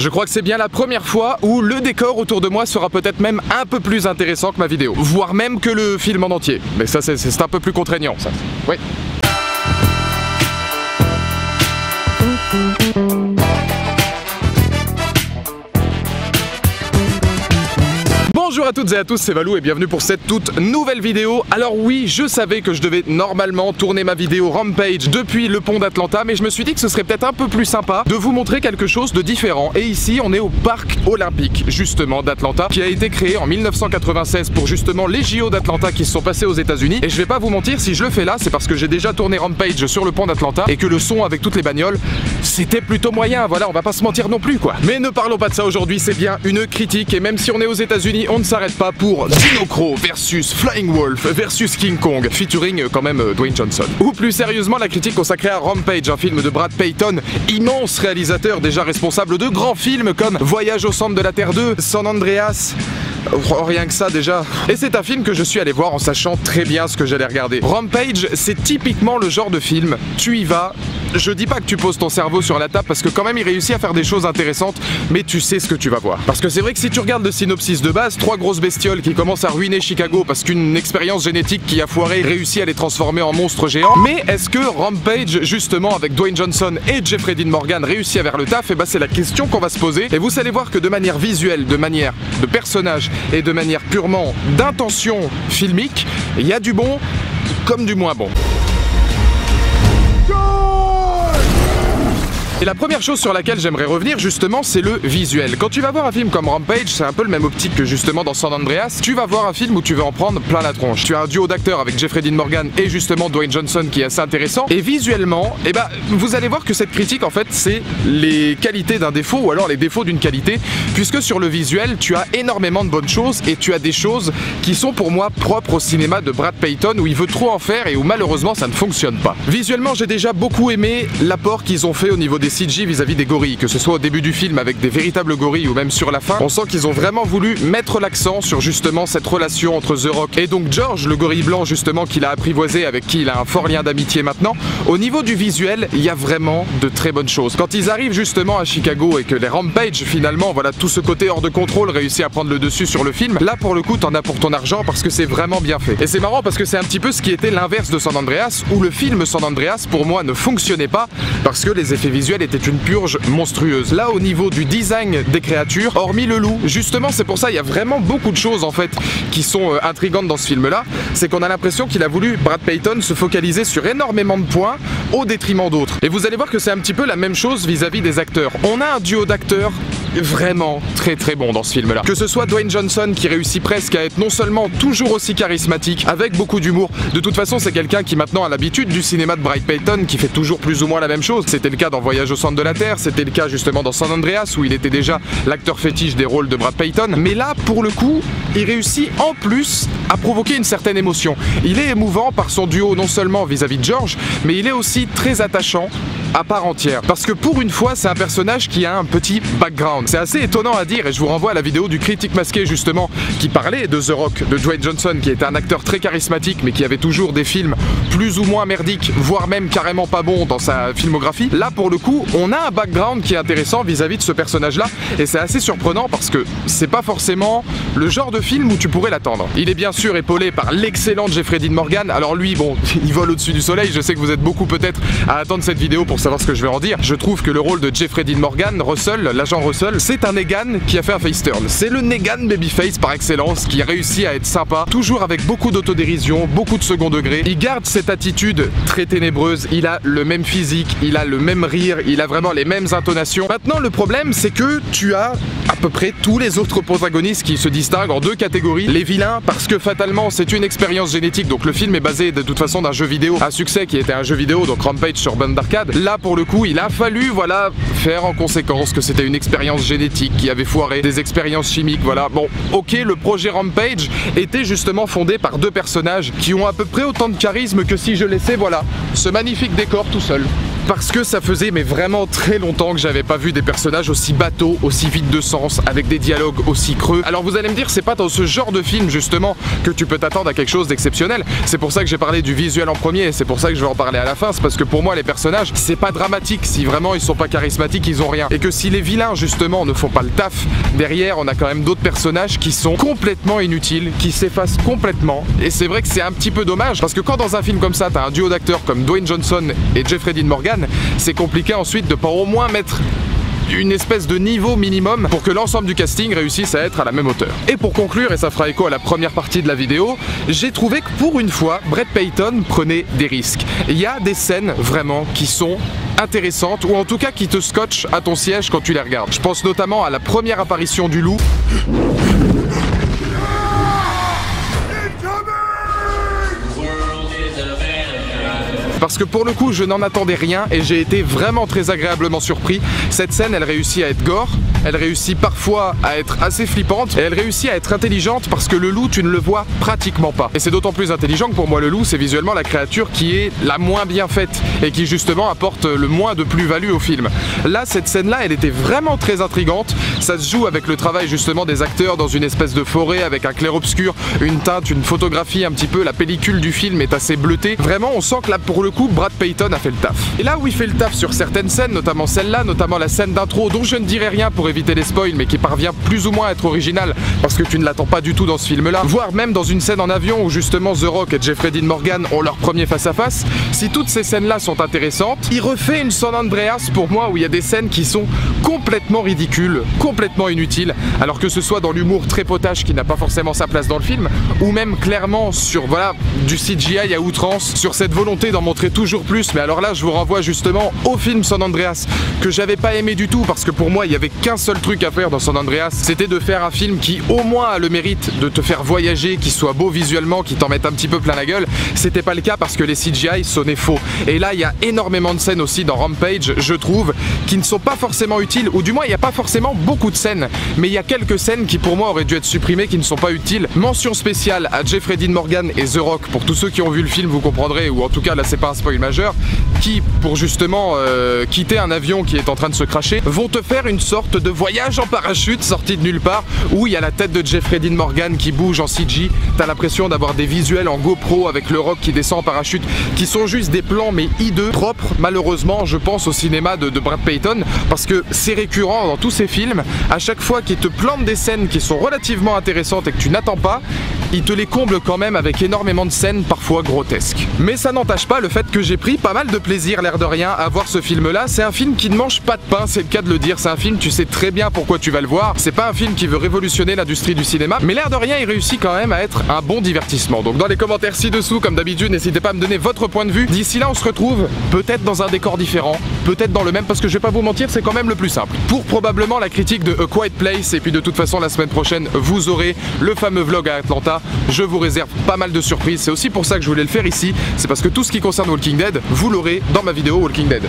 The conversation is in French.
Je crois que c'est bien la première fois où le décor autour de moi sera peut-être même un peu plus intéressant que ma vidéo, voire même que le film en entier. Mais ça c'est un peu plus contraignant ça. Oui. Bonjour à toutes et à tous, c'est Valou et bienvenue pour cette toute nouvelle vidéo. Alors oui, je savais que je devais normalement tourner ma vidéo Rampage depuis le pont d'Atlanta, mais je me suis dit que ce serait peut-être un peu plus sympa de vous montrer quelque chose de différent. Et ici, on est au parc olympique, justement, d'Atlanta, qui a été créé en 1996 pour justement les JO d'Atlanta qui se sont passés aux États-Unis. Et je vais pas vous mentir, si je le fais là, c'est parce que j'ai déjà tourné Rampage sur le pont d'Atlanta et que le son avec toutes les bagnoles, c'était plutôt moyen. Voilà, on va pas se mentir non plus, quoi. Mais ne parlons pas de ça aujourd'hui, c'est bien une critique. Et même si on est aux États-Unis, on ne s'arrête pas pour Dino Crow versus Flying Wolf versus King Kong, featuring quand même Dwayne Johnson. Ou plus sérieusement, la critique consacrée à Rampage, un film de Brad Peyton, immense réalisateur déjà responsable de grands films comme Voyage au centre de la Terre 2, San Andreas. Rien que ça déjà. Et c'est un film que je suis allé voir en sachant très bien ce que j'allais regarder. Rampage, c'est typiquement le genre de film, tu y vas, je dis pas que tu poses ton cerveau sur la table parce que quand même il réussit à faire des choses intéressantes, mais tu sais ce que tu vas voir. Parce que c'est vrai que si tu regardes le synopsis de base, trois grosses bestioles qui commencent à ruiner Chicago parce qu'une expérience génétique qui a foiré réussit à les transformer en monstres géants. Mais est-ce que Rampage, justement avec Dwayne Johnson et Jeffrey Dean Morgan, réussit à faire le taf? Et bah c'est la question qu'on va se poser. Et vous allez voir que de manière visuelle, de manière de personnage, et de manière purement d'intention filmique, il y a du bon comme du moins bon. Et la première chose sur laquelle j'aimerais revenir justement, c'est le visuel. Quand tu vas voir un film comme Rampage, c'est un peu le même optique que justement dans San Andreas. Tu vas voir un film où tu vas en prendre plein la tronche. Tu as un duo d'acteurs avec Jeffrey Dean Morgan et justement Dwayne Johnson qui est assez intéressant. Et visuellement, eh ben, vous allez voir que cette critique en fait, c'est les qualités d'un défaut ou alors les défauts d'une qualité. Puisque sur le visuel, tu as énormément de bonnes choses et tu as des choses qui sont pour moi propres au cinéma de Brad Peyton où il veut trop en faire et où malheureusement ça ne fonctionne pas. Visuellement, j'ai déjà beaucoup aimé l'apport qu'ils ont fait au niveau des CG vis-à-vis des gorilles, que ce soit au début du film avec des véritables gorilles ou même sur la fin. On sent qu'ils ont vraiment voulu mettre l'accent sur justement cette relation entre The Rock et donc George, le gorille blanc justement qu'il a apprivoisé, avec qui il a un fort lien d'amitié maintenant. Au niveau du visuel, il y a vraiment de très bonnes choses. Quand ils arrivent justement à Chicago et que les Rampage finalement, voilà, tout ce côté hors de contrôle réussit à prendre le dessus sur le film, là pour le coup t'en as pour ton argent parce que c'est vraiment bien fait. Et c'est marrant parce que c'est un petit peu ce qui était l'inverse de San Andreas, où le film San Andreas pour moi ne fonctionnait pas parce que les effets visuels étaient une purge monstrueuse. Là au niveau du design des créatures, hormis le loup, justement c'est pour ça il y a vraiment beaucoup de choses en fait qui sont intrigantes dans ce film là, c'est qu'on a l'impression qu'il a voulu, Brad Peyton, se focaliser sur énormément de points au détriment d'autres. Et vous allez voir que c'est un petit peu la même chose vis-à-vis des acteurs. On a un duo d'acteurs vraiment très bon dans ce film là. Que ce soit Dwayne Johnson qui réussit presque à être non seulement toujours aussi charismatique, avec beaucoup d'humour, de toute façon c'est quelqu'un qui maintenant a l'habitude du cinéma de Brad Peyton, qui fait toujours plus ou moins la même chose. C'était le cas dans Voyage au centre de la Terre, c'était le cas justement dans San Andreas où il était déjà l'acteur fétiche des rôles de Brad Peyton. Mais là pour le coup, il réussit en plus à provoquer une certaine émotion. Il est émouvant par son duo non seulement vis-à-vis de George, mais il est aussi très attachant à part entière. Parce que pour une fois, c'est un personnage qui a un petit background. C'est assez étonnant à dire et je vous renvoie à la vidéo du critique masqué justement qui parlait de The Rock, de Dwayne Johnson, qui était un acteur très charismatique mais qui avait toujours des films plus ou moins merdiques, voire même carrément pas bons dans sa filmographie. Là pour le coup, on a un background qui est intéressant vis-à-vis de ce personnage-là et c'est assez surprenant parce que c'est pas forcément le genre de film où tu pourrais l'attendre. Il est bien sûr épaulé par l'excellent Jeffrey Dean Morgan. Alors lui, bon, il vole au-dessus du soleil. Je sais que vous êtes beaucoup peut-être à attendre cette vidéo pour savoir ce que je vais en dire. Je trouve que le rôle de Jeffrey Dean Morgan, Russell, l'agent Russell, c'est un Negan qui a fait un face turn. C'est le Negan babyface par excellence qui a réussi à être sympa, toujours avec beaucoup d'autodérision, beaucoup de second degré. Il garde cette attitude très ténébreuse, il a le même physique, il a le même rire, il a vraiment les mêmes intonations. Maintenant le problème c'est que tu as à peu près tous les autres protagonistes qui se distinguent en deux catégories. Les vilains parce que fatalement c'est une expérience génétique, donc le film est basé de toute façon d'un jeu vidéo à succès qui était un jeu vidéo, donc Rampage sur bande d'arcade. Là pour le coup il a fallu voilà faire en conséquence que c'était une expérience génétique qui avait foiré, des expériences chimiques, voilà. Bon ok, le projet Rampage était justement fondé par deux personnages qui ont à peu près autant de charisme que si je laissais voilà ce magnifique décor tout seul. parce que ça faisait mais vraiment très longtemps que j'avais pas vu des personnages aussi bateaux, aussi vides de sens, avec des dialogues aussi creux. Alors vous allez me dire, c'est pas dans ce genre de film justement que tu peux t'attendre à quelque chose d'exceptionnel. C'est pour ça que j'ai parlé du visuel en premier, c'est pour ça que je vais en parler à la fin, c'est parce que pour moi les personnages, c'est pas dramatique. Si vraiment ils sont pas charismatiques, ils ont rien. Et que si les vilains justement ne font pas le taf, derrière on a quand même d'autres personnages qui sont complètement inutiles, qui s'effacent complètement. Et c'est vrai que c'est un petit peu dommage, parce que quand dans un film comme ça, t'as un duo d'acteurs comme Dwayne Johnson et Jeffrey Dean Morgan, c'est compliqué ensuite de pas au moins mettre une espèce de niveau minimum pour que l'ensemble du casting réussisse à être à la même hauteur. Et pour conclure, et ça fera écho à la première partie de la vidéo, j'ai trouvé que pour une fois, Brad Peyton prenait des risques. Il y a des scènes vraiment qui sont intéressantes, ou en tout cas qui te scotchent à ton siège quand tu les regardes. Je pense notamment à la première apparition du loup. Parce que pour le coup, je n'en attendais rien et j'ai été vraiment très agréablement surpris. Cette scène, elle réussit à être gore, elle réussit parfois à être assez flippante et elle réussit à être intelligente parce que le loup, tu ne le vois pratiquement pas. Et c'est d'autant plus intelligent que pour moi, le loup, c'est visuellement la créature qui est la moins bien faite et qui justement apporte le moins de plus-value au film. Là, cette scène-là, elle était vraiment très intrigante. Ça se joue avec le travail justement des acteurs dans une espèce de forêt avec un clair-obscur, une teinte, une photographie un petit peu. La pellicule du film est assez bleutée. Vraiment, on sent que là, pour le coup, Brad Peyton a fait le taf. Et là où il fait le taf sur certaines scènes, notamment celle-là, notamment la scène d'intro dont je ne dirai rien pour éviter les spoils, mais qui parvient plus ou moins à être originale parce que tu ne l'attends pas du tout dans ce film-là, voire même dans une scène en avion où justement The Rock et Jeffrey Dean Morgan ont leur premier face-à-face, si toutes ces scènes-là sont intéressantes, il refait une San Andreas pour moi où il y a des scènes qui sont complètement ridicules, complètement inutiles, alors que ce soit dans l'humour très potache qui n'a pas forcément sa place dans le film, ou même clairement sur voilà du CGI à outrance, sur cette volonté d'en montrer toujours plus. Mais alors là, je vous renvoie justement au film San Andreas que j'avais pas aimé du tout parce que pour moi, il y avait qu'un seul truc à faire dans San Andreas, c'était de faire un film qui au moins a le mérite de te faire voyager, qui soit beau visuellement, qui t'en mette un petit peu plein la gueule. C'était pas le cas parce que les CGI sonnaient faux. Et là, il y a énormément de scènes aussi dans Rampage, je trouve, qui ne sont pas forcément utiles, ou du moins, il n'y a pas forcément beaucoup de scènes, mais il y a quelques scènes qui pour moi auraient dû être supprimées, qui ne sont pas utiles. Mention spéciale à Jeffrey Dean Morgan et The Rock, pour tous ceux qui ont vu le film, vous comprendrez, ou en tout cas là c'est pas un spoil majeur, qui pour justement quitter un avion qui est en train de se cracher, vont te faire une sorte de voyage en parachute sorti de nulle part, où il y a la tête de Jeffrey Dean Morgan qui bouge en CG, t'as l'impression d'avoir des visuels en GoPro avec le Rock qui descend en parachute, qui sont juste des plans mais hideux, propres malheureusement je pense au cinéma de Brad Peyton, parce que c'est récurrent dans tous ces films, à chaque fois qu'il te plante des scènes qui sont relativement intéressantes et que tu n'attends pas, il te les comble quand même avec énormément de scènes parfois grotesques. Mais ça n'entache pas le fait que j'ai pris pas mal de plaisir, l'air de rien, à voir ce film là. C'est un film qui ne mange pas de pain, c'est le cas de le dire, c'est un film, tu sais très bien pourquoi tu vas le voir, c'est pas un film qui veut révolutionner l'industrie du cinéma, mais l'air de rien il réussit quand même à être un bon divertissement. Donc dans les commentaires ci-dessous, comme d'habitude, n'hésitez pas à me donner votre point de vue. D'ici là on se retrouve peut-être dans un décor différent, peut-être dans le même, parce que je vais pas vous mentir, c'est quand même le plus simple. Pour probablement la critique de A Quiet Place, et puis de toute façon la semaine prochaine vous aurez le fameux vlog à Atlanta. Je vous réserve pas mal de surprises, c'est aussi pour ça que je voulais le faire ici, c'est parce que tout ce qui concerne Walking Dead, vous l'aurez dans ma vidéo Walking Dead.